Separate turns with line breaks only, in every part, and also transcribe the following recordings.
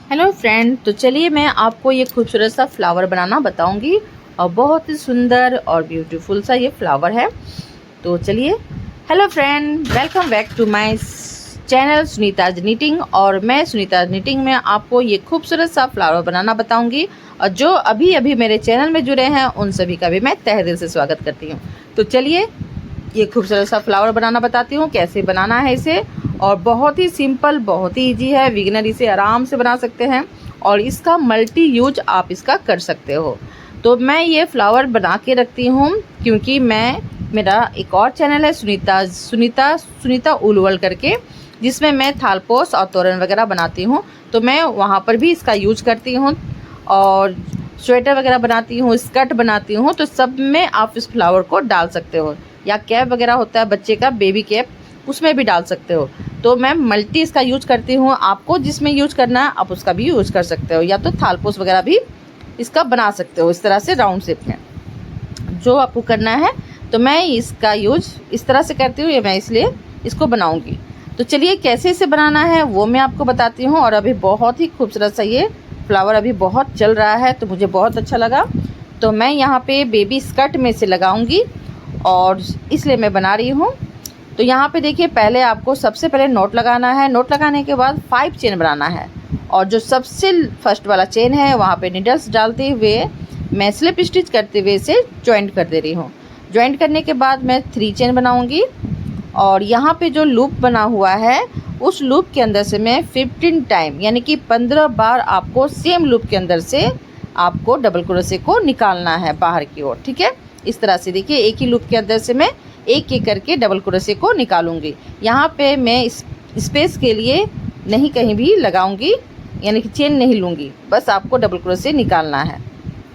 Hello friend, तो चलिए मैं आपको ये खूबसूरत सा फ्लावर बनाना बताऊंगी और बहुत ही सुंदर और ब्यूटीफुल सा ये फ्लावर है। तो चलिए। Hello friend, welcome back to my channel Sunita's knitting. और मैं सुनीताज निटिंग में आपको ये खूबसूरत सा फ्लावर बनाना बताऊंगी। और जो अभी अभी मेरे चैनल में जुड़े हैं उन सभी का भी मैं तहे दिल से स्वागत करती हूँ। तो चलिए ये खूबसूरत सा फ्लावर बनाना बताती हूँ, कैसे बनाना है इसे। और बहुत ही सिंपल, बहुत ही इजी है, बिगिनर इसे आराम से बना सकते हैं और इसका मल्टी यूज आप इसका कर सकते हो। तो मैं ये फ्लावर बना के रखती हूँ क्योंकि मेरा एक और चैनल है सुनीता उलवल करके, जिसमें मैं थालपोस और तोरण वगैरह बनाती हूँ। तो मैं वहाँ पर भी इसका यूज करती हूँ और स्वेटर वगैरह बनाती हूँ, स्कर्ट बनाती हूँ। तो सब में आप इस फ्लावर को डाल सकते हो, या कैप वगैरह होता है बच्चे का, बेबी कैप, उसमें भी डाल सकते हो। तो मैं मल्टी इसका यूज करती हूँ। आपको जिसमें यूज करना है आप उसका भी यूज कर सकते हो, या तो थालपोस वगैरह भी इसका बना सकते हो इस तरह से राउंड शेप में, जो आपको करना है। तो मैं इसका यूज इस तरह से करती हूँ, ये मैं इसलिए इसको बनाऊंगी। तो चलिए कैसे इसे बनाना है वो मैं आपको बताती हूँ। और अभी बहुत ही खूबसूरत सा ये फ्लावर अभी बहुत चल रहा है, तो मुझे बहुत अच्छा लगा। तो मैं यहाँ पे बेबी स्कर्ट में से लगाऊंगी और इसलिए मैं बना रही हूँ। तो यहाँ पे देखिए, पहले आपको सबसे पहले नोट लगाना है। नोट लगाने के बाद 5 चेन बनाना है और जो सबसे फर्स्ट वाला चेन है वहाँ पे नीडल्स डालते हुए मैं स्लिप स्टिच करते हुए इसे जॉइंट कर दे रही हूँ। जॉइंट करने के बाद मैं 3 चेन बनाऊँगी और यहाँ पे जो लूप बना हुआ है उस लूप के अंदर से मैं 15 टाइम यानी कि 15 बार आपको सेम लूप के अंदर से आपको डबल क्रोशे को निकालना है बाहर की ओर। ठीक है, इस तरह से देखिए, एक ही लूप के अंदर से मैं एक एक करके डबल क्रोशे को निकालूंगी। यहाँ पे मैं इस स्पेस के लिए नहीं कहीं भी लगाऊंगी, यानी कि चेन नहीं लूँगी, बस आपको डबल क्रोशे निकालना है।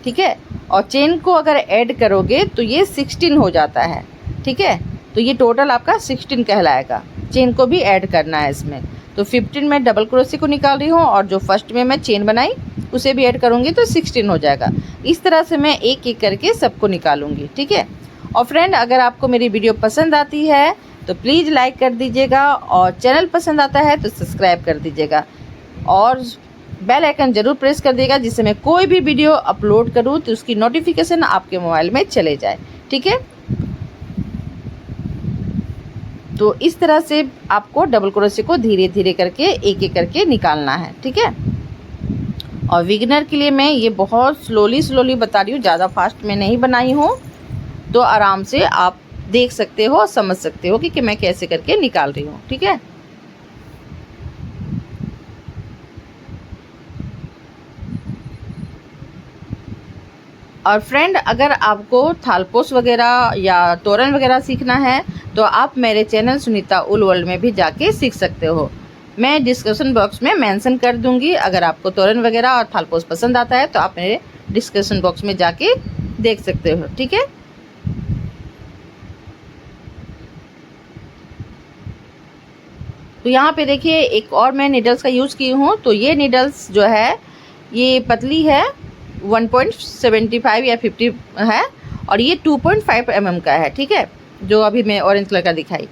ठीक है, और चेन को अगर ऐड करोगे तो ये 16 हो जाता है। ठीक है, तो ये टोटल आपका 16 कहलाएगा। चेन को भी ऐड करना है इसमें। तो 15 में डबल क्रोशे को निकाल रही हूँ और जो फर्स्ट में मैं चेन बनाई उसे भी ऐड करूँगी तो 16 हो जाएगा। इस तरह से मैं एक एक करके सबको निकालूंगी। ठीक है, और फ्रेंड, अगर आपको मेरी वीडियो पसंद आती है तो प्लीज़ लाइक कर दीजिएगा और चैनल पसंद आता है तो सब्सक्राइब कर दीजिएगा और बेल आइकन ज़रूर प्रेस कर दीजिएगा, जिससे मैं कोई भी वीडियो अपलोड करूँ तो उसकी नोटिफिकेशन आपके मोबाइल में चले जाए। ठीक है, तो इस तरह से आपको डबल क्रोशे को धीरे धीरे करके एक एक करके निकालना है। ठीक है, और बिगिनर के लिए मैं ये बहुत स्लोली बता रही हूँ, ज़्यादा फास्ट में नहीं बनाई हूँ। तो आराम से आप देख सकते हो, समझ सकते हो कि मैं कैसे करके निकाल रही हूँ। ठीक है, और फ्रेंड, अगर आपको थालपोस वगैरह या तोरण वगैरह सीखना है तो आप मेरे चैनल सुनीता उल वर्ल्ड में भी जाके सीख सकते हो। मैं डिस्क्रिप्शन बॉक्स में मेंशन कर दूंगी। अगर आपको तोरण वगैरह और थालपोस पसंद आता है तो आप मेरे डिस्क्रिप्शन बॉक्स में जाके देख सकते हो। ठीक है, तो यहाँ पे देखिए, एक और मैं नीडल्स का यूज़ की हूँ। तो ये नीडल्स जो है ये पतली है, 1.75 या 50 है, और ये 2.5 mm का है। ठीक है, जो अभी मैं ऑरेंज कलर का दिखाई,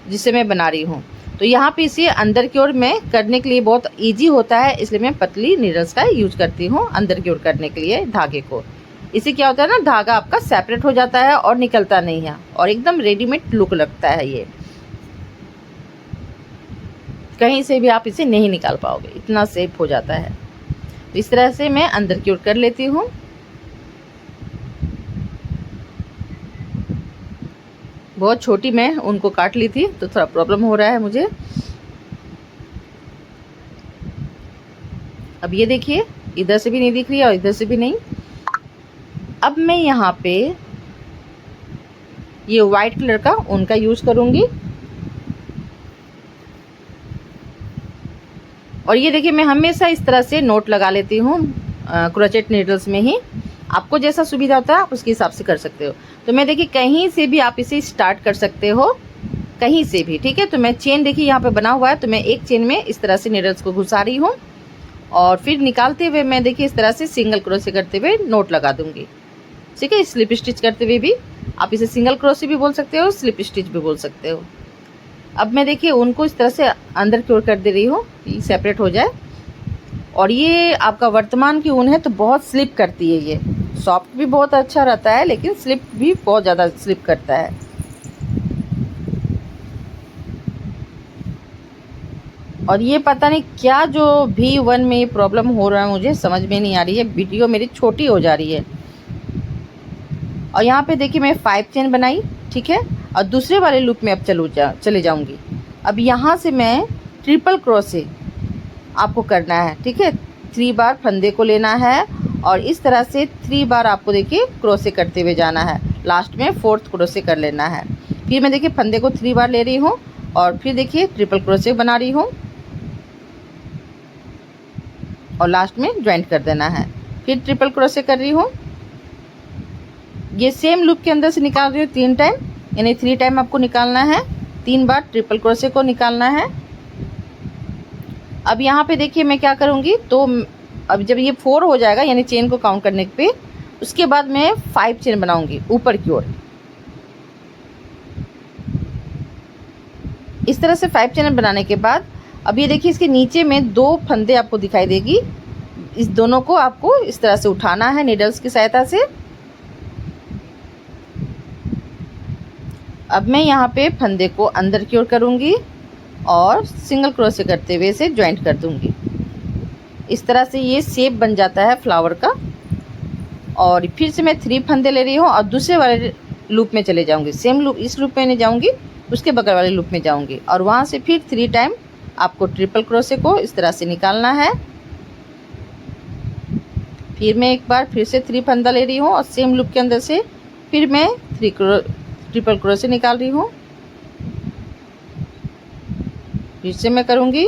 जिससे मैं बना रही हूँ। तो यहाँ पे इसे अंदर की ओर में करने के लिए बहुत इजी होता है, इसलिए मैं पतली नीडल्स का यूज करती हूँ अंदर की ओर करने के लिए धागे को। इससे क्या होता है ना, धागा आपका सेपरेट हो जाता है और निकलता नहीं है और एकदम रेडीमेड लुक लगता है। ये कहीं से भी आप इसे नहीं निकाल पाओगे, इतना सेफ हो जाता है। तो इस तरह से मैं अंदर की ओर कर लेती हूँ। बहुत छोटी मैं उनको काट ली थी तो थोड़ा प्रॉब्लम हो रहा है मुझे। अब ये देखिए, इधर से भी नहीं दिख रही है और इधर से भी नहीं। अब मैं यहाँ पे ये वाइट कलर का उनका यूज करूँगी। और ये देखिए, मैं हमेशा इस तरह से नोट लगा लेती हूँ क्रोचेट नीडल्स में ही। आपको जैसा सुविधा होता है आप उसके हिसाब से कर सकते हो। तो मैं देखिए, कहीं से भी आप इसे स्टार्ट कर सकते हो, कहीं से भी। ठीक है, तो मैं चेन देखिए यहाँ पे बना हुआ है, तो मैं एक चेन में इस तरह से नीडल्स को घुसा रही हूँ और फिर निकालते हुए मैं देखिए इस तरह से सिंगल क्रोशे करते हुए नोट लगा दूँगी। ठीक है, स्लिप स्टिच करते हुए भी आप इसे सिंगल क्रोशे भी बोल सकते हो, स्लिप स्टिच भी बोल सकते हो। अब मैं देखिए उनको इस तरह से अंदर की ओर कर दे रही हूँ कि सेपरेट हो जाए। और ये आपका वर्तमान की ऊन है तो बहुत स्लिप करती है, ये सॉफ्ट भी बहुत अच्छा रहता है लेकिन स्लिप भी बहुत ज़्यादा स्लिप करता है। और ये पता नहीं क्या जो V1 में ये प्रॉब्लम हो रहा है, मुझे समझ में नहीं आ रही है, वीडियो मेरी छोटी हो जा रही है। और यहाँ पे देखिए मैं 5 चेन बनाई, ठीक है। और दूसरे वाले लूप में अब चले जाऊँगी। अब यहाँ से मैं ट्रिपल क्रोशे आपको करना है, ठीक है। 3 बार फंदे को लेना है और इस तरह से 3 बार आपको देखिए क्रोशे करते हुए जाना है। लास्ट में 4th क्रोशे कर लेना है। फिर मैं देखिए फंदे को 3 बार ले रही हूँ और फिर देखिए ट्रिपल क्रोशे बना रही हूँ और लास्ट में ज्वाइंट कर देना है। फिर ट्रिपल क्रोशे कर रही हूँ। ये सेम लूप के अंदर से निकाल रही हूँ 3 टाइम, यानी 3 टाइम आपको निकालना है। 3 बार ट्रिपल क्रोशे को निकालना है। अब यहाँ पे देखिए मैं क्या करूँगी, तो अब जब ये 4 हो जाएगा यानी चेन को काउंट करने पे, उसके बाद मैं 5 चेन बनाऊँगी ऊपर की ओर। इस तरह से 5 चेन बनाने के बाद अब ये देखिए इसके नीचे में 2 फंदे आपको दिखाई देगी। इस दोनों को आपको इस तरह से उठाना है नीडल्स की सहायता से। अब मैं यहाँ पे फंदे को अंदर की ओर करूँगी और सिंगल क्रोशे करते हुए इसे ज्वाइंट कर दूँगी। इस तरह से ये शेप बन जाता है फ्लावर का। और फिर से मैं 3 फंदे ले रही हूँ और दूसरे वाले लूप में चले जाऊँगी। सेम लूप, इस लूप में नहीं जाऊँगी, उसके बगल वाले लूप में जाऊँगी और वहाँ से फिर 3 टाइम आपको ट्रिपल क्रोशे को इस तरह से निकालना है। फिर मैं एक बार फिर से 3 फंदा ले रही हूँ और सेम लूप के अंदर से फिर मैं ट्रिपल क्रोशे निकाल रही हूँ। फिर से मैं करूँगी।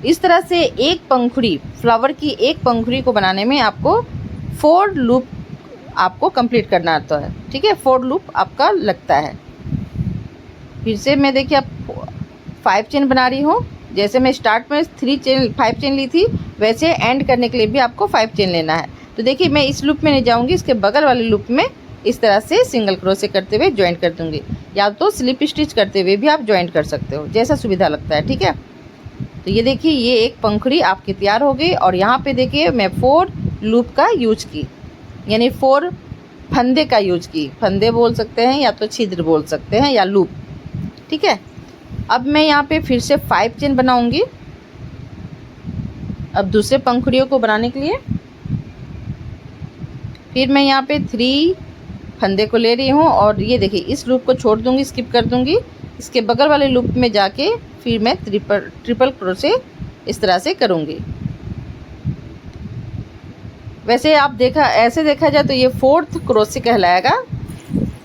इस तरह से एक पंखुड़ी, फ्लावर की एक पंखुड़ी को बनाने में आपको 4 लूप आपको कंप्लीट करना आता है, ठीक है। 4 लूप आपका लगता है। फिर से मैं देखिए अब 5 चेन बना रही हूँ। जैसे मैं स्टार्ट में 5 चेन ली थी, वैसे एंड करने के लिए भी आपको 5 चेन लेना है। तो देखिए मैं इस लूप में नहीं जाऊँगी, इसके बगल वाले लूप में इस तरह से सिंगल क्रोशे करते हुए ज्वाइंट कर दूँगी, या तो स्लिप स्टिच करते हुए भी आप ज्वाइंट कर सकते हो, जैसा सुविधा लगता है, ठीक है। तो ये देखिए ये एक पंखुड़ी आपकी तैयार हो गई। और यहाँ पे देखिए मैं 4 लूप का यूज की, यानी 4 फंदे का यूज की। फंदे बोल सकते हैं या तो छिद्र बोल सकते हैं या लूप, ठीक है। अब मैं यहाँ पे फिर से 5 चेन बनाऊंगी अब दूसरे पंखुड़ियों को बनाने के लिए। फिर मैं यहाँ पे 3 फंदे को ले रही हूँ और ये देखिए इस लूप को छोड़ दूँगी, स्किप कर दूँगी। इसके बगल वाले लूप में जाके फिर मैं ट्रिपल क्रोशे इस तरह से करूँगी। वैसे आप ऐसे देखा जाए तो ये 4th क्रोशे कहलाएगा,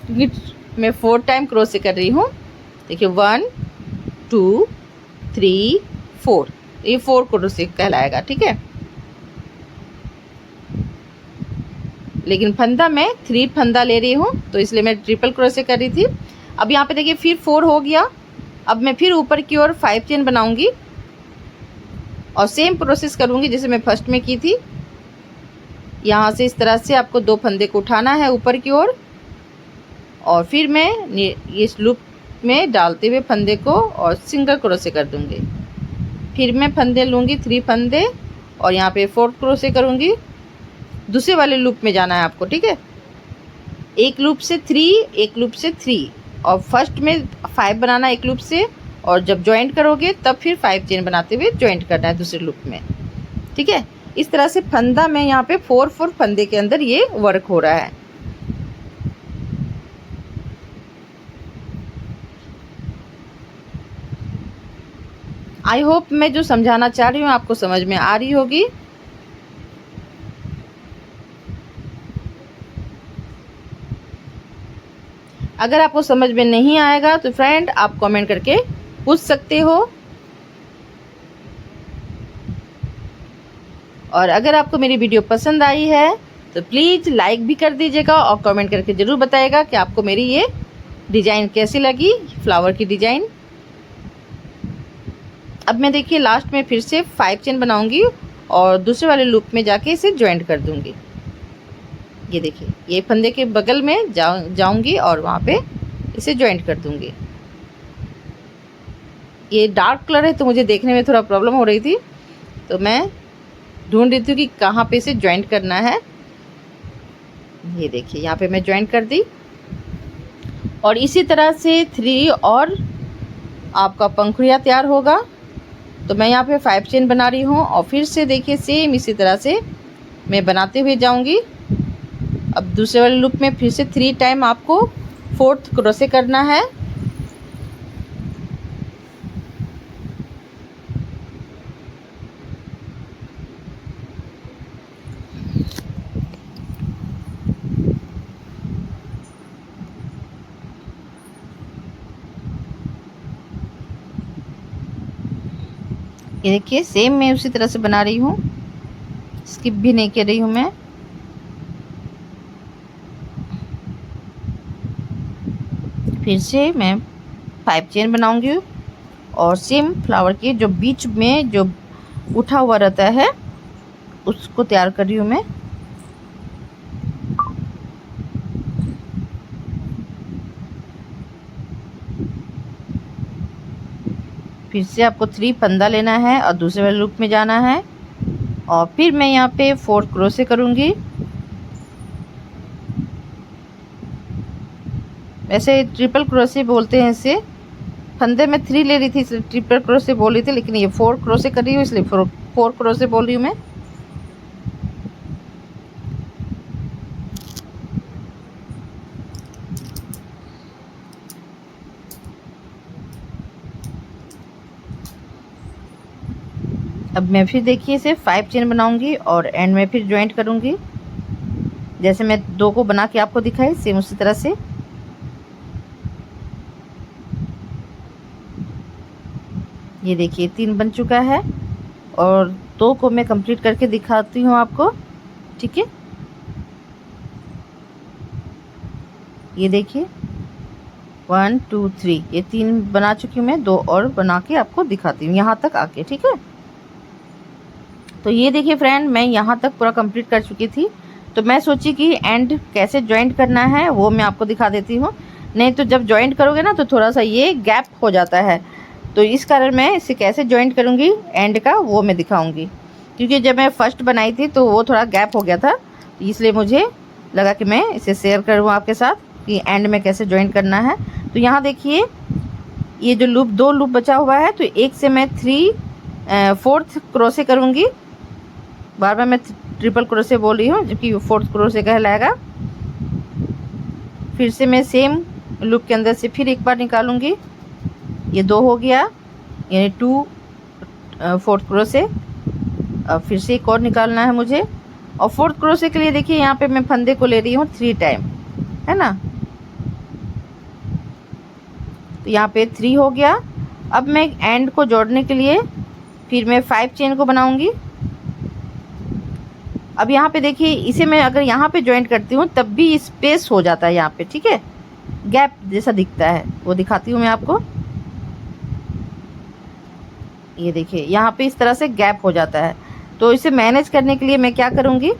क्योंकि मैं 4 टाइम क्रोशे कर रही हूँ। देखिए 1 2 3 4, ये 4 क्रोशे कहलाएगा, ठीक है। लेकिन फंदा मैं 3 फंदा ले रही हूँ तो इसलिए मैं ट्रिपल क्रोशे कर रही थी। अब यहाँ पे देखिए फिर 4 हो गया। अब मैं फिर ऊपर की ओर 5 चेन बनाऊंगी और सेम प्रोसेस करूंगी जैसे मैं फर्स्ट में की थी। यहाँ से इस तरह से आपको 2 फंदे को उठाना है ऊपर की ओर और फिर मैं इस लूप में डालते हुए फंदे को और सिंगल क्रोशे कर दूंगी। फिर मैं फंदे लूँगी 3 फंदे और यहाँ पे 4th क्रोशे करूँगी। दूसरे वाले लूप में जाना है आपको, ठीक है। एक लूप से 3, एक लूप से 3 और फर्स्ट में 5 बनाना एक लूप से, और जब ज्वाइंट करोगे तब फिर 5 चेन बनाते हुए ज्वाइंट करना है दूसरे लूप में, ठीक है। इस तरह से फंदा में यहाँ पे 4 फंदे के अंदर ये वर्क हो रहा है। आई होप मैं जो समझाना चाह रही हूँ आपको समझ में आ रही होगी। अगर आपको समझ में नहीं आएगा तो फ्रेंड आप कमेंट करके पूछ सकते हो। और अगर आपको मेरी वीडियो पसंद आई है तो प्लीज़ लाइक भी कर दीजिएगा और कमेंट करके ज़रूर बताइएगा कि आपको मेरी ये डिज़ाइन कैसी लगी, फ्लावर की डिज़ाइन। अब मैं देखिए लास्ट में फिर से 5 चेन बनाऊंगी और दूसरे वाले लूप में जाके इसे ज्वाइंट कर दूंगी। ये देखिए ये फंदे के बगल में जाऊंगी और वहाँ पे इसे ज्वाइंट कर दूंगी। ये डार्क कलर है तो मुझे देखने में थोड़ा प्रॉब्लम हो रही थी, तो मैं ढूंढ रही थी कि कहाँ पे इसे जॉइंट करना है। ये देखिए यहाँ पे मैं जॉइंट कर दी और इसी तरह से 3 और आपका पंखुड़िया तैयार होगा। तो मैं यहाँ पे 5 चेन बना रही हूँ और फिर से देखिए सेम इसी तरह से मैं बनाते हुए जाऊँगी। अब दूसरे वाले लूप में फिर से 3 टाइम आपको 4th क्रोशे करना है। ये देखिए सेम मैं उसी तरह से बना रही हूँ, स्किप भी नहीं कर रही हूँ मैं। फिर से मैं 5 चेन बनाऊंगी और सेम फ्लावर के जो बीच में जो उठा हुआ रहता है उसको तैयार कर रही हूँ मैं। फिर से आपको 3 फंदा लेना है और दूसरे वाले लूप में जाना है और फिर मैं यहाँ पे 4 क्रोशे करूँगी। वैसे ट्रिपल क्रोशे बोलते हैं इसे, फंदे में 3 ले रही थी इसलिए ट्रिपल क्रोशे बोल रही थी, लेकिन ये 4 क्रोशे कर रही हूँ इसलिए 4 क्रोशे बोल रही हूँ मैं। अब मैं फिर देखिए इसे 5 चेन बनाऊंगी और एंड में फिर ज्वाइंट करूंगी। जैसे मैं 2 को बना के आपको दिखाई सेम उसी तरह से। ये देखिए 3 बन चुका है और 2 को मैं कंप्लीट करके दिखाती हूँ आपको, ठीक है। ये देखिए 1 2 3 ये 3 बना चुकी हूँ मैं, 2 और बना के आपको दिखाती हूँ यहाँ तक आके, ठीक है। तो ये देखिए फ्रेंड मैं यहाँ तक पूरा कंप्लीट कर चुकी थी। तो मैं सोची कि एंड कैसे ज्वाइंट करना है वो मैं आपको दिखा देती हूँ, नहीं तो जब ज्वाइंट करोगे ना तो थोड़ा सा ये गैप हो जाता है। तो इस कारण मैं इसे कैसे ज्वाइंट करूँगी एंड का वो मैं दिखाऊँगी, क्योंकि जब मैं फर्स्ट बनाई थी तो वो थोड़ा गैप हो गया था, तो इसलिए मुझे लगा कि मैं इसे शेयर करूँ आपके साथ कि एंड में कैसे ज्वाइंट करना है। तो यहाँ देखिए ये जो लूप 2 लूप बचा हुआ है, तो एक से मैं 4th क्रोशे करूँगी। बार बार मैं ट्रिपल क्रोशे बोल रही हूँ जबकि 4th क्रोशे कहलाएगा। फिर से मैं सेम लूप के अंदर से फिर एक बार निकालूंगी, ये 2 हो गया यानी 2 4th क्रोशे। अब फिर से एक और निकालना है मुझे और 4th क्रोशे के लिए देखिए यहाँ पे मैं फंदे को ले रही हूँ 3 टाइम, है ना। तो यहाँ पे 3 हो गया। अब मैं एंड को जोड़ने के लिए फिर मैं 5 चेन को बनाऊंगी। अब यहाँ पे देखिए इसे मैं अगर यहाँ पे ज्वाइंट करती हूँ तब भी स्पेस हो जाता है यहाँ पे, ठीक है, गैप जैसा दिखता है, वो दिखाती हूँ मैं आपको। ये देखिए यहाँ पे इस तरह से गैप हो जाता है। तो इसे मैनेज करने के लिए मैं क्या करूँगी,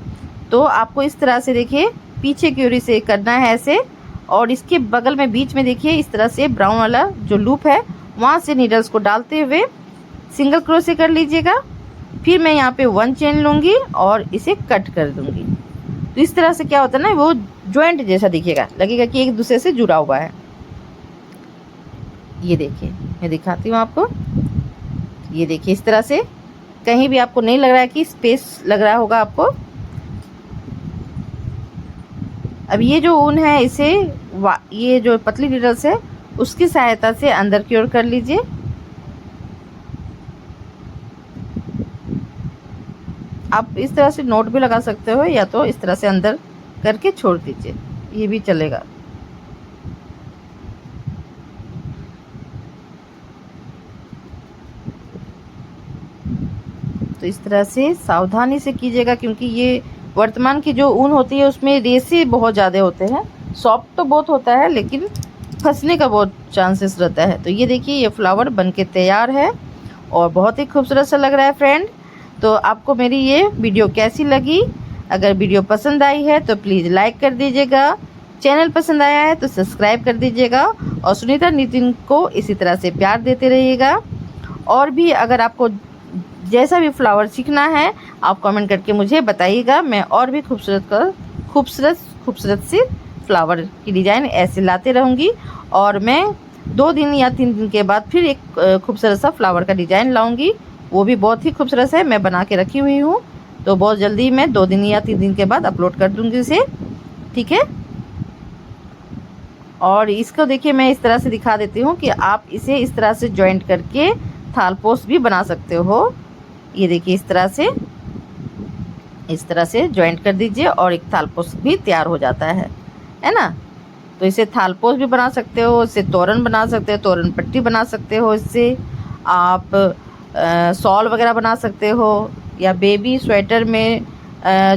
तो आपको इस तरह से देखिए पीछे की ओर से करना है ऐसे, और इसके बगल में बीच में देखिए इस तरह से ब्राउन वाला जो लूप है वहाँ से नीडल्स को डालते हुए सिंगल क्रोशे कर लीजिएगा। फिर मैं यहाँ पे 1 चेन लूँगी और इसे कट कर दूँगी। तो इस तरह से क्या होता है ना, वो ज्वाइंट जैसा दिखेगा, लगेगा कि एक दूसरे से जुड़ा हुआ है। ये देखिए मैं दिखाती हूँ आपको। ये देखिए इस तरह से कहीं भी आपको नहीं लग रहा है कि स्पेस लग रहा होगा आपको। अब ये जो ऊन है इसे ये जो पतली नीडल्स है उसकी सहायता से अंदर की ओर कर लीजिए। आप इस तरह से नोट भी लगा सकते हो या तो इस तरह से अंदर करके छोड़ दीजिए, ये भी चलेगा। तो इस तरह से सावधानी से कीजिएगा, क्योंकि ये वर्तमान की जो ऊन होती है उसमें रेशे बहुत ज़्यादा होते हैं। सॉफ्ट तो बहुत होता है लेकिन फंसने का बहुत चांसेस रहता है। तो ये देखिए ये फ्लावर बनके तैयार है और बहुत ही खूबसूरत सा लग रहा है फ्रेंड। तो आपको मेरी ये वीडियो कैसी लगी? अगर वीडियो पसंद आई है तो प्लीज़ लाइक कर दीजिएगा, चैनल पसंद आया है तो सब्सक्राइब कर दीजिएगा और सुनीता नितिन को इसी तरह से प्यार देते रहिएगा। और भी अगर आपको जैसा भी फ्लावर सीखना है आप कमेंट करके मुझे बताइएगा। मैं और भी खूबसूरत सी फ्लावर की डिज़ाइन ऐसे लाते रहूँगी। और मैं 2 दिन या 3 दिन के बाद फिर एक खूबसूरत सा फ्लावर का डिज़ाइन लाऊँगी, वो भी बहुत ही खूबसूरत है, मैं बना के रखी हुई हूँ। तो बहुत जल्दी मैं 2 दिन या 3 दिन के बाद अपलोड कर दूँगी इसे, ठीक है। और इसको देखिए मैं इस तरह से दिखा देती हूँ कि आप इसे इस तरह से जॉइंट करके थाल पोस्ट भी बना सकते हो। ये देखिए इस तरह से जॉइंट कर दीजिए और एक थाल पोस्ट भी तैयार हो जाता है ना। तो इसे थाल पोस्ट भी बना सकते हो, इससे तोरण बना सकते हो, तोरण पट्टी बना सकते हो, इससे आप शॉल वगैरह बना सकते हो, या बेबी स्वेटर में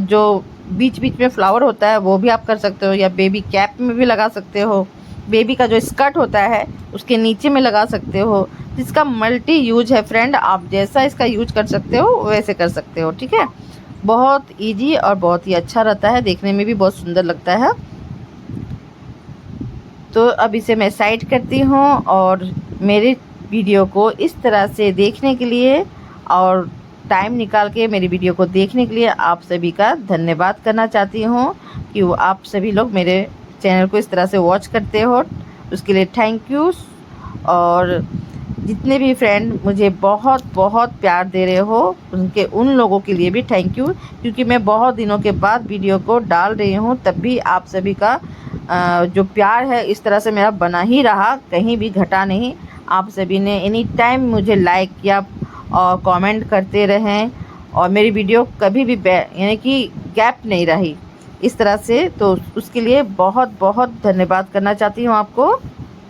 जो बीच बीच में फ्लावर होता है वो भी आप कर सकते हो, या बेबी कैप में भी लगा सकते हो, बेबी का जो स्कर्ट होता है उसके नीचे में लगा सकते हो। इसका मल्टी यूज है फ्रेंड, आप जैसा इसका यूज कर सकते हो वैसे कर सकते हो, ठीक है। बहुत इजी और बहुत ही अच्छा रहता है, देखने में भी बहुत सुंदर लगता है। तो अब इसे मैं साइड करती हूँ और मेरे वीडियो को इस तरह से देखने के लिए और टाइम निकाल के मेरी वीडियो को देखने के लिए आप सभी का धन्यवाद करना चाहती हूँ कि वो आप सभी लोग मेरे चैनल को इस तरह से वॉच करते हो, उसके लिए थैंक यू। और जितने भी फ्रेंड मुझे बहुत बहुत प्यार दे रहे हो उन लोगों के लिए भी थैंक यू, क्योंकि मैं बहुत दिनों के बाद वीडियो को डाल रही हूँ, तब भी आप सभी का जो प्यार है इस तरह से मेरा बना ही रहा, कहीं भी घटा नहीं। आप सभी ने एनी टाइम मुझे लाइक किया और कमेंट करते रहें, और मेरी वीडियो कभी भी यानी कि गैप नहीं रही इस तरह से। तो उसके लिए बहुत बहुत धन्यवाद करना चाहती हूँ आपको।